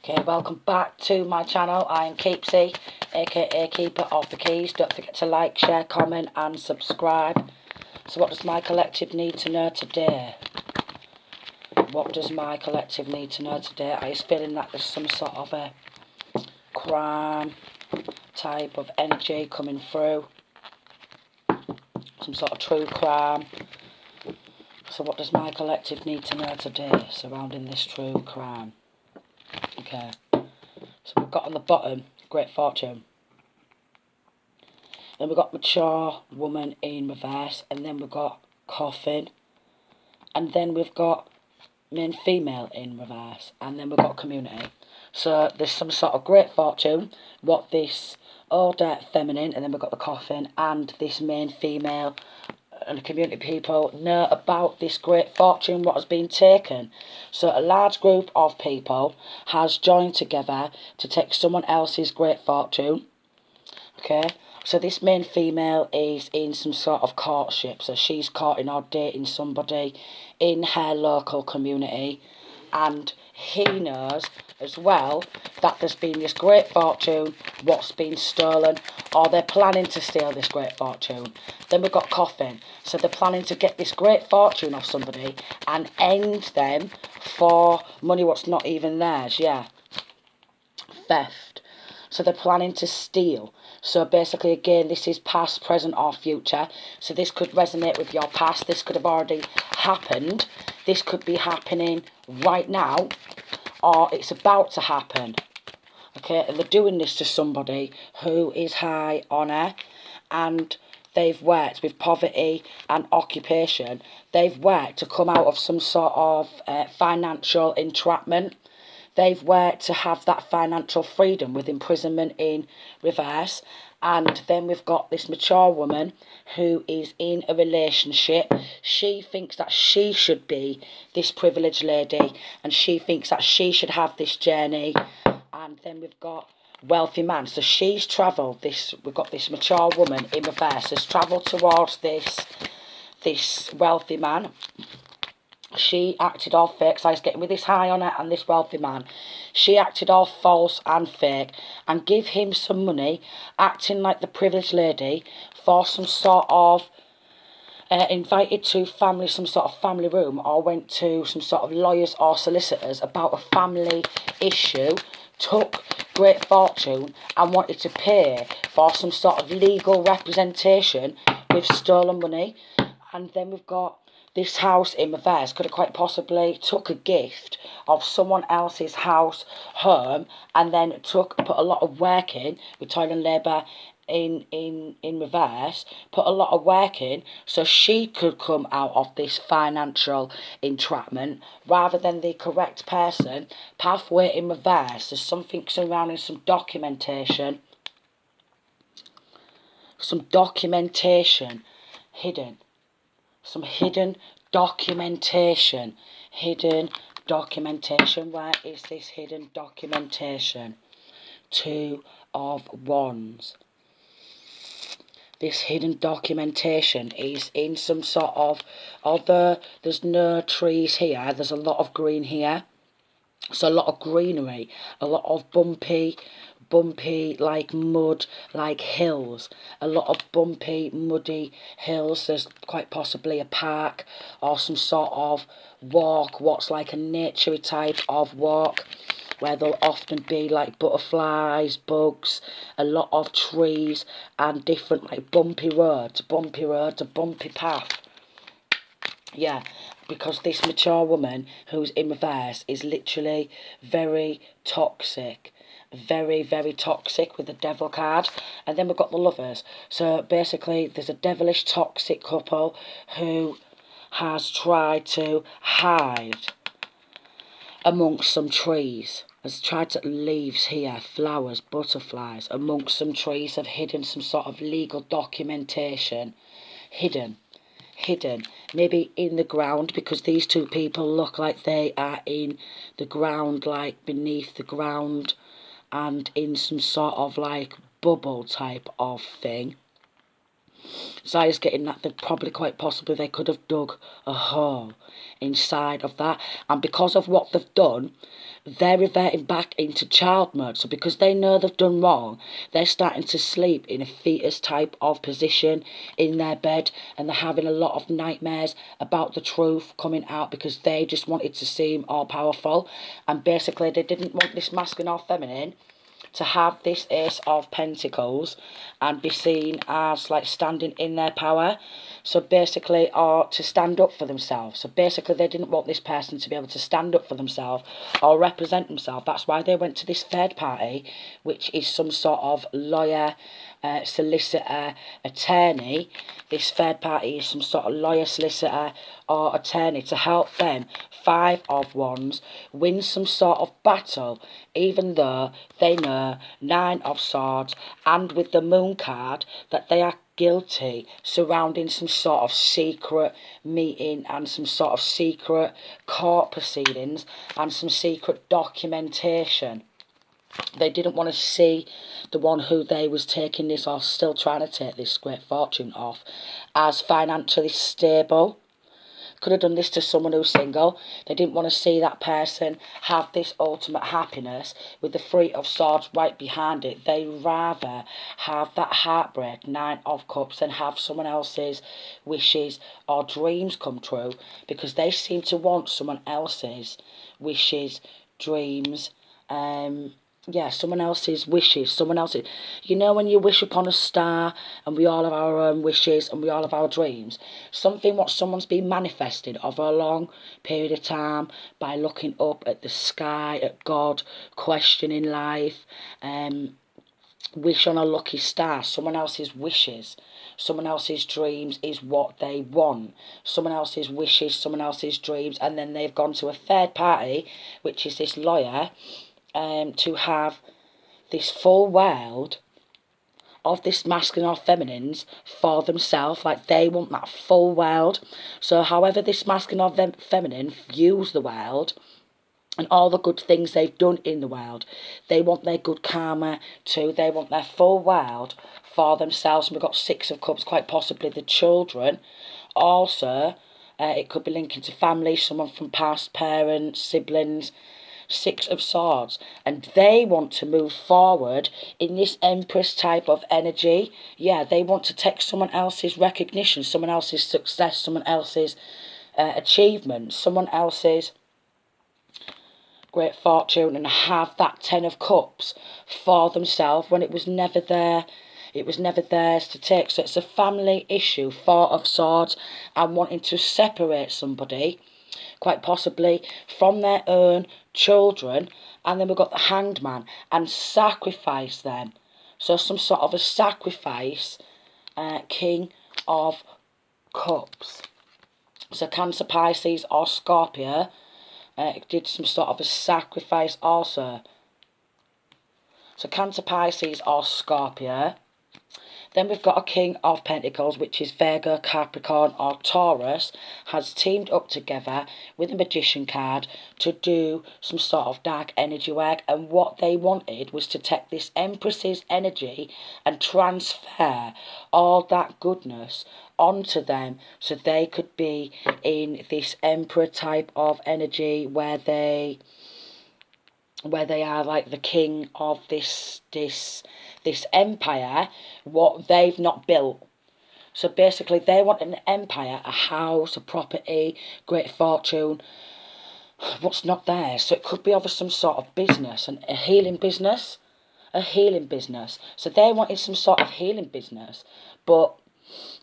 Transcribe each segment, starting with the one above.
Okay, welcome back to my channel. I am Keepsy, aka Keeper of the Keys. Don't forget to like, share, comment and subscribe. So what does my collective need to know today? What does my collective need to know today? I was feeling that there's some sort of a crime type of energy coming through. Some sort of true crime. So what does my collective need to know today surrounding this true crime? Okay. So we've got on the bottom, great fortune. Then we've got mature woman in reverse. And then we've got coffin. And then we've got main female in reverse. And then we've got community. So there's some sort of great fortune. What this older feminine, and then we've got the coffin, and this main female and the community people know about this great fortune, what has been taken. So a large group of people has joined together to take someone else's great fortune. Okay, so this main female is in some sort of courtship. So she's courting or dating somebody in her local community, and he knows as well that there's been this great fortune, what's been stolen, or they're planning to steal this great fortune. Then we've got coffin. So they're planning to get this great fortune off somebody and end them for money what's not even theirs. Yeah. Theft. So they're planning to steal. So basically, again, this is past, present or future. So this could resonate with your past. This could have already happened. This could be happening right now, or it's about to happen. Okay, and they're doing this to somebody who is high honour, and they've worked with poverty and occupation. They've worked to come out of some sort of financial entrapment. They've worked to have that financial freedom with imprisonment in reverse. And then we've got this mature woman who is in a relationship. She thinks that she should be this privileged lady, and she thinks that she should have this journey. And then we've got wealthy man. So she's travelled this. We've got this mature woman in reverse has travelled towards this wealthy man. She acted all fake. So I was getting with this high on her and this wealthy man. She acted all false and fake and give him some money, acting like the privileged lady for some sort of invited to family, some sort of family room, or went to some sort of lawyers or solicitors about a family issue, took great fortune and wanted to pay for some sort of legal representation with stolen money. And then we've got this house in reverse could have quite possibly took a gift of someone else's house, home, and then put a lot of work in with toil and labour in reverse, put a lot of work in so she could come out of this financial entrapment rather than the correct person. Pathway in reverse. There's something surrounding some documentation. Some documentation hidden. Some hidden documentation. Hidden documentation. Where is this hidden documentation? Two of Wands. This hidden documentation is in some sort of, although there's no trees here, there's a lot of green here. So a lot of greenery, a lot of bumpy like mud, like hills, a lot of bumpy, muddy hills. There's quite possibly a park or some sort of walk, what's like a naturey type of walk, where there'll often be like butterflies, bugs, a lot of trees and different like bumpy roads, a bumpy path. Yeah, because this mature woman who's in reverse is literally very toxic. Very, very toxic with the devil card. And then we've got the lovers. So basically there's a devilish toxic couple who has tried to hide amongst some trees. Has tried to leaves here, flowers, butterflies, amongst some trees, have hidden some sort of legal documentation. Hidden, maybe in the ground, because these two people look like they are in the ground, like beneath the ground, and in some sort of like bubble type of thing. Zaya's getting that they probably quite possibly they could have dug a hole inside of that, and because of what they've done, they're reverting back into child mode. So because they know they've done wrong, they're starting to sleep in a fetus type of position in their bed, and they're having a lot of nightmares about the truth coming out because they just wanted to seem all powerful, and basically they didn't want this masculine or feminine to have this Ace of Pentacles and be seen as like standing in their power. So basically, or to stand up for themselves. So basically, they didn't want this person to be able to stand up for themselves or represent themselves. That's why they went to this third party, which is some sort of lawyer, solicitor, attorney. This third party is some sort of lawyer, solicitor or attorney to help them, 5 of Wands, win some sort of battle, even though they know 9 of Swords and with the Moon card that they are guilty surrounding some sort of secret meeting and some sort of secret court proceedings and some secret documentation. They didn't want to see the one who they was taking this off, still trying to take this great fortune off, as financially stable. Could have done this to someone who's single. They didn't want to see that person have this ultimate happiness with the 3 of Swords right behind it. They rather have that heartbreak, 9 of Cups, than have someone else's wishes or dreams come true, because they seem to want someone else's wishes, dreams, someone else's wishes, someone else's... You know when you wish upon a star, and we all have our own wishes, and we all have our dreams? Something what someone's been manifested over a long period of time by looking up at the sky, at God, questioning life, wish on a lucky star. Someone else's wishes, someone else's dreams is what they want. Someone else's wishes, someone else's dreams, and then they've gone to a third party, which is this lawyer, to have this full world of this masculine or feminines for themselves. Like, they want that full world. So however this masculine or feminine views the world and all the good things they've done in the world, they want their good karma too. They want their full world for themselves. And we've got 6 of Cups, quite possibly the children. Also, it could be linking to family, someone from past, parents, siblings. 6 of Swords, and they want to move forward in this Empress type of energy. Yeah, they want to take someone else's recognition, someone else's success, someone else's achievement, someone else's great fortune, and have that 10 of Cups for themselves when it was never there. It was never theirs to take. So it's a family issue, 4 of Swords, and wanting to separate somebody, quite possibly from their own children, and then we've got the Hanged Man, and sacrifice them. So some sort of a sacrifice, King of Cups. So Cancer, Pisces or Scorpio did some sort of a sacrifice also. So Cancer, Pisces or Scorpio. Then we've got a King of Pentacles, which is Virgo, Capricorn or Taurus, has teamed up together with a Magician card to do some sort of dark energy work. And what they wanted was to take this Empress's energy and transfer all that goodness onto them, so they could be in this Emperor type of energy where they are like the king of this empire, what they've not built. So basically they want an empire, a house, a property, great fortune, what's not theirs. So it could be over some sort of business, and a healing business. So they wanted some sort of healing business, but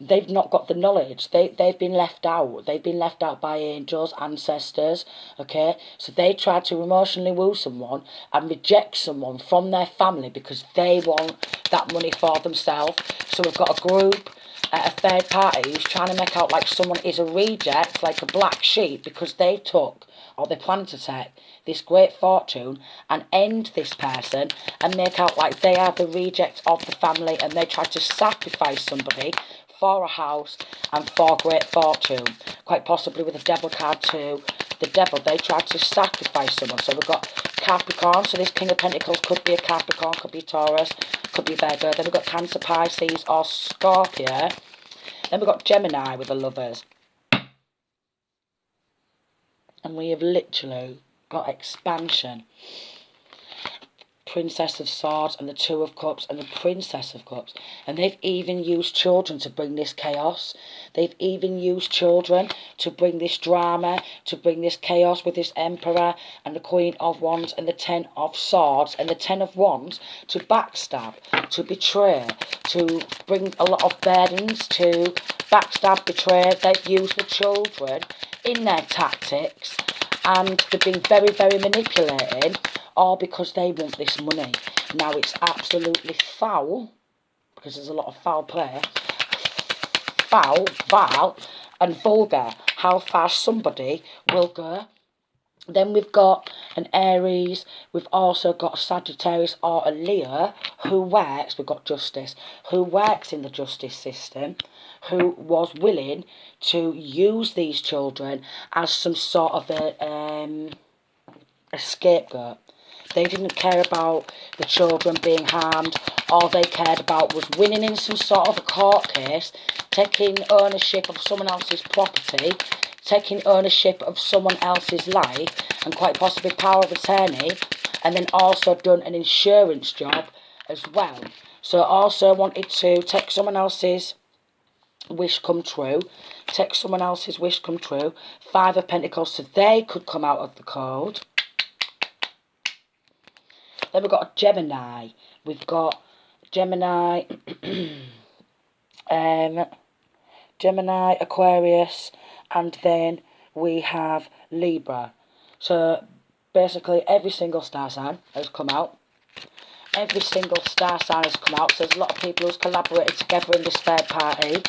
they've not got the knowledge. They've been left out. They've been left out by angels, ancestors, okay? So they tried to emotionally woo someone and reject someone from their family because they want that money for themselves. So we've got a group, a third party who's trying to make out like someone is a reject, like a black sheep, because they took, or they plan to take, this great fortune and end this person and make out like they are the reject of the family, and they tried to sacrifice somebody for a house and for great fortune. Quite possibly with the Devil card too. The Devil, they tried to sacrifice someone. So we've got Capricorn, so this King of Pentacles could be a Capricorn, could be Taurus, could be Virgo. Then we've got Cancer, Pisces or Scorpio. Then we've got Gemini with the Lovers. And we have literally got expansion. Princess of Swords and the Two of Cups and the Princess of Cups. And they've even used children to bring this chaos. They've even used children to bring this drama, to bring this chaos with this Emperor and the Queen of Wands and the Ten of Swords and the Ten of Wands to backstab, to betray, to bring a lot of burdens, to backstab, betray. They've used the children in their tactics and they've been very, very manipulating, all because they want this money. Now it's absolutely foul, because there's a lot of foul play, foul, vile and vulgar, how far somebody will go. Then we've got an Aries, we've also got Sagittarius or a Leo who works, we've got Justice, who works in the justice system, who was willing to use these children as some sort of a scapegoat. They didn't care about the children being harmed. All they cared about was winning in some sort of a court case, taking ownership of someone else's property, taking ownership of someone else's life, and quite possibly power of attorney, and then also done an insurance job as well. So also wanted to take someone else's wish come true, take someone else's wish come true, Five of Pentacles, so they could come out of the code. Then we've got a Gemini. We've got Gemini, Gemini, Aquarius, and then we have Libra. So basically every single star sign has come out. Every single star sign has come out. So there's a lot of people who's collaborated together in this third party.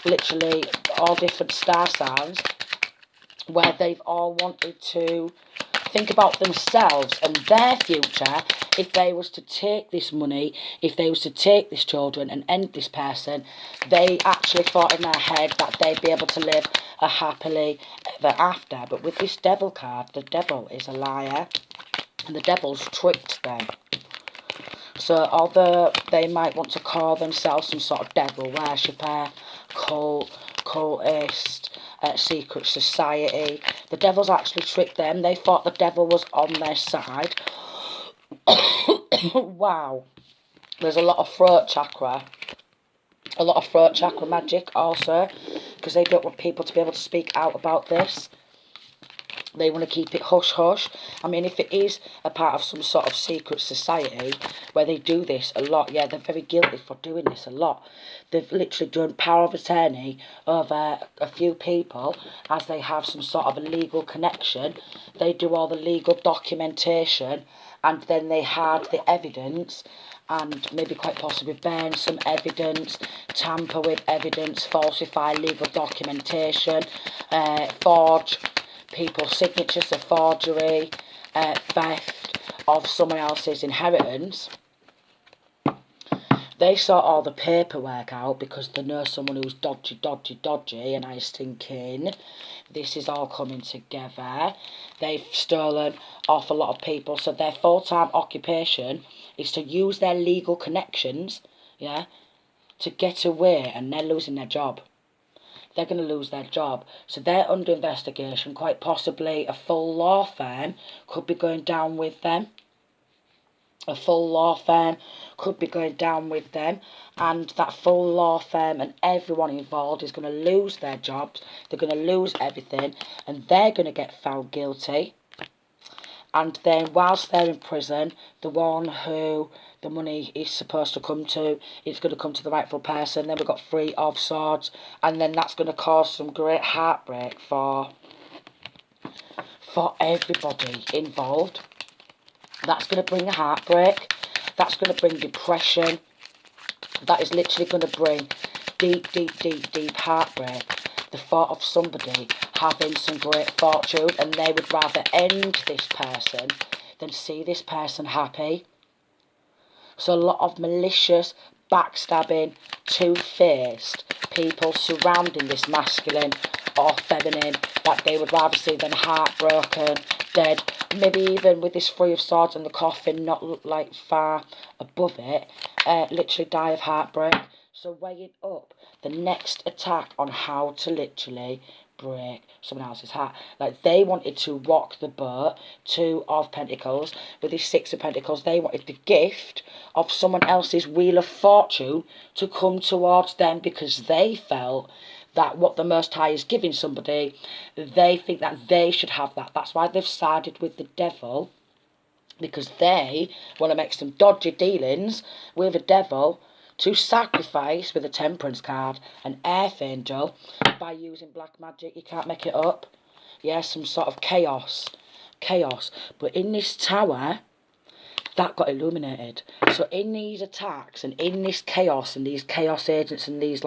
Literally all different star signs, where they've all wanted to think about themselves and their future. If they was to take this money, if they was to take these children and end this person, they actually thought in their head that they'd be able to live a happily ever after. But with this devil card, the devil is a liar and the devil's tricked them. So although they might want to call themselves some sort of devil worshipper, cultist, secret society, the devil's actually tricked them. They thought the devil was on their side. Wow. There's a lot of throat chakra. A lot of throat chakra magic also, because they don't want people to be able to speak out about this. They want to keep it hush-hush. I mean, if it is a part of some sort of secret society where they do this a lot, yeah, they're very guilty for doing this a lot. They've literally done power of attorney over a few people as they have some sort of a legal connection. They do all the legal documentation and then they hide the evidence and maybe quite possibly burn some evidence, tamper with evidence, falsify legal documentation, forge people's signatures, so forgery, theft of someone else's inheritance. They sort all the paperwork out because they know someone who's dodgy, and I was thinking, this is all coming together. They've stolen off a lot of people, so their full-time occupation is to use their legal connections, yeah, to get away, and they're losing their job. They're going to lose their job. So they're under investigation. Quite possibly a full law firm could be going down with them. A full law firm could be going down with them. And that full law firm and everyone involved is going to lose their jobs. They're going to lose everything. And they're going to get found guilty. And then whilst they're in prison, the one who the money is supposed to come to, it's going to come to the rightful person. Then we've got Three of Swords. And then that's going to cause some great heartbreak for everybody involved. That's going to bring a heartbreak. That's going to bring depression. That is literally going to bring deep heartbreak. The thought of somebody having some great fortune and they would rather end this person than see this person happy. So a lot of malicious, backstabbing, two-faced people surrounding this masculine or feminine that they would rather see them heartbroken, dead, maybe even with this Three of Swords and the coffin not like far above it, literally die of heartbreak. So weighing up the next attack on how to literally break someone else's heart. Like, they wanted to rock the boat, 2 of Pentacles, with this 6 of Pentacles. They wanted the gift of someone else's Wheel of Fortune to come towards them, because they felt that what the Most High is giving somebody, they think that they should have that. That's why they've sided with the devil, because they want to make some dodgy dealings with a devil to sacrifice, with a Temperance card, an Earth Angel, by using black magic. You can't make it up. Yeah, some sort of chaos. But in this tower, that got illuminated. So in these attacks, and in this chaos, and these chaos agents, and these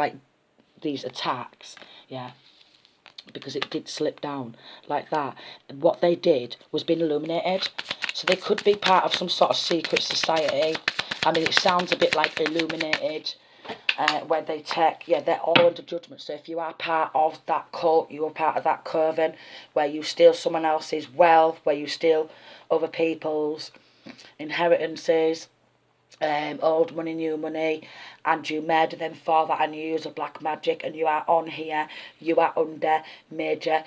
attacks, yeah, because it did slip down like that, what they did was being illuminated. So they could be part of some sort of secret society. I mean, it sounds a bit like Illuminated, where they take, yeah, they're all under judgment. So if you are part of that cult, you are part of that coven, where you steal someone else's wealth, where you steal other people's inheritances, old money, new money, and you murder them for that, and you use a black magic, and you are on here, you are under major